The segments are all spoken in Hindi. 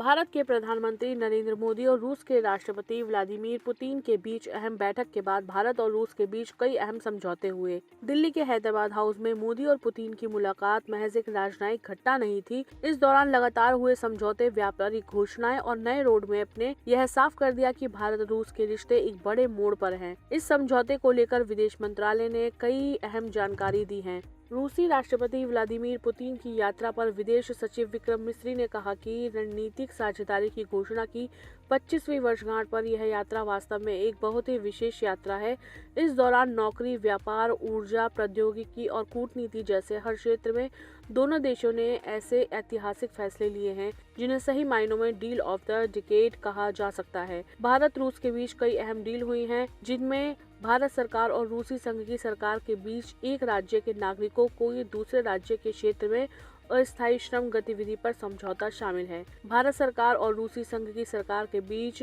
भारत के प्रधानमंत्री नरेंद्र मोदी और रूस के राष्ट्रपति व्लादिमीर पुतिन के बीच अहम बैठक के बाद भारत और रूस के बीच कई अहम समझौते हुए। दिल्ली के हैदराबाद हाउस में मोदी और पुतिन की मुलाकात महज एक राजनयिक घटना नहीं थी। इस दौरान लगातार हुए समझौते, व्यापारिक घोषणाएं और नए रोड मैप ने यह साफ कर दिया कि भारत रूस के रिश्ते एक बड़े मोड़ पर हैं। इस समझौते को लेकर विदेश मंत्रालय ने कई अहम जानकारी दी है। रूसी राष्ट्रपति व्लादिमीर पुतिन की यात्रा पर विदेश सचिव विक्रम मिस्री ने कहा कि रणनीतिक साझेदारी की घोषणा की 25वीं वर्षगांठ पर यह यात्रा वास्तव में एक बहुत ही विशेष यात्रा है। इस दौरान नौकरी, व्यापार, ऊर्जा, प्रौद्योगिकी और कूटनीति जैसे हर क्षेत्र में दोनों देशों ने ऐसे ऐतिहासिक फैसले लिए हैं जिन्हें सही मायनों में डील ऑफ द डिकेड कहा जा सकता है। भारत रूस के बीच कई अहम डील हुई हैं, जिनमें भारत सरकार और रूसी संघ की सरकार के बीच एक राज्य के नागरिकों को दूसरे राज्य के क्षेत्र में अस्थायी श्रम गतिविधि पर समझौता शामिल है। भारत सरकार और रूसी संघ की सरकार के बीच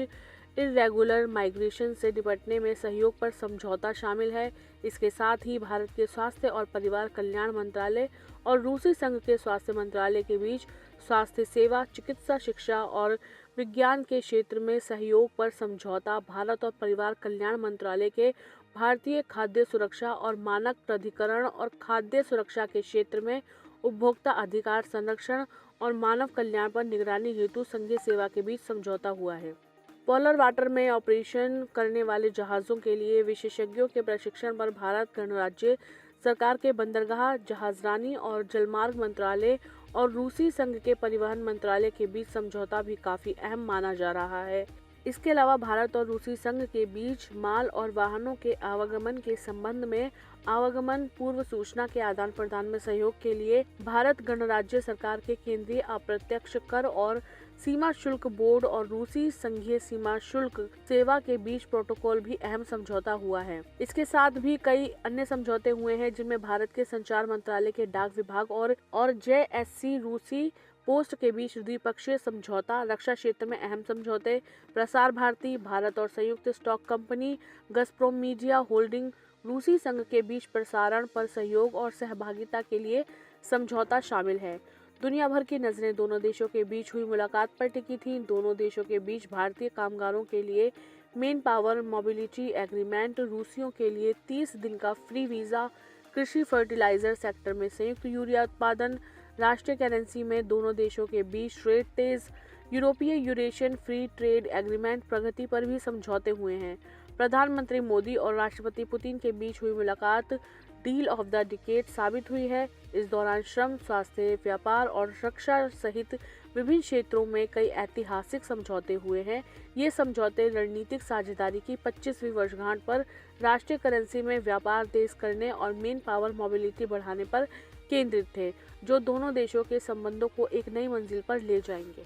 इर्रेगुलर माइग्रेशन से निपटने में सहयोग पर समझौता शामिल है। इसके साथ ही भारत के स्वास्थ्य और परिवार कल्याण मंत्रालय और रूसी संघ के स्वास्थ्य मंत्रालय के बीच स्वास्थ्य सेवा, चिकित्सा, शिक्षा और विज्ञान के क्षेत्र में सहयोग पर समझौता, भारत और परिवार कल्याण मंत्रालय के भारतीय खाद्य सुरक्षा और मानक प्राधिकरण और खाद्य सुरक्षा के क्षेत्र में उपभोक्ता अधिकार संरक्षण और मानव कल्याण पर निगरानी हेतु संघीय सेवा के बीच समझौता हुआ है। पोलर वाटर में ऑपरेशन करने वाले जहाजों के लिए विशेषज्ञों के प्रशिक्षण पर भारत गणराज्य सरकार के बंदरगाह, जहाजरानी और जलमार्ग मंत्रालय और रूसी संघ के परिवहन मंत्रालय के बीच समझौता भी काफी अहम माना जा रहा है। इसके अलावा भारत और रूसी संघ के बीच माल और वाहनों के आवागमन के संबंध में आवागमन पूर्व सूचना के आदान प्रदान में सहयोग के लिए भारत गणराज्य सरकार के केंद्रीय अप्रत्यक्ष कर और सीमा शुल्क बोर्ड और रूसी संघीय सीमा शुल्क सेवा के बीच प्रोटोकॉल भी अहम समझौता हुआ है। इसके साथ भी कई अन्य समझौते हुए हैं, जिनमें भारत के संचार मंत्रालय के डाक विभाग और JSC रूसी पोस्ट के बीच द्विपक्षीय समझौता, रक्षा क्षेत्र में अहम समझौते, प्रसार भारती, भारत और संयुक्त स्टॉक कंपनी गजप्रोम मीडिया होल्डिंग, रूसी संघ के बीच प्रसारण पर सहयोग और सहभागिता के लिए समझौता शामिल है। दुनिया भर की नजरें दोनों देशों के बीच हुई मुलाकात पर टिकी थी। दोनों देशों के बीच भारतीय कामगारों के लिए मेन पावर मोबिलिटी एग्रीमेंट, रूसियों के लिए 30 दिन का फ्री वीजा, कृषि फर्टिलाइजर सेक्टर में संयुक्त यूरिया उत्पादन, राष्ट्रीय करेंसी में दोनों देशों के बीच ट्रेड तेज, यूरोपीय यूरेशियन फ्री ट्रेड एग्रीमेंट प्रगति पर भी समझौते हुए हैं। प्रधानमंत्री मोदी और राष्ट्रपति पुतिन के बीच हुई मुलाकात डील ऑफ द डिकेड साबित हुई है। इस दौरान श्रम, स्वास्थ्य, व्यापार और रक्षा सहित विभिन्न क्षेत्रों में कई ऐतिहासिक समझौते हुए हैं। ये समझौते रणनीतिक साझेदारी की 25वीं वर्षगांठ पर राष्ट्रीय करेंसी में व्यापार तेज करने और मेन पावर मोबिलिटी बढ़ाने पर केंद्रित थे, जो दोनों देशों के संबंधों को एक नई मंजिल पर ले जाएंगे।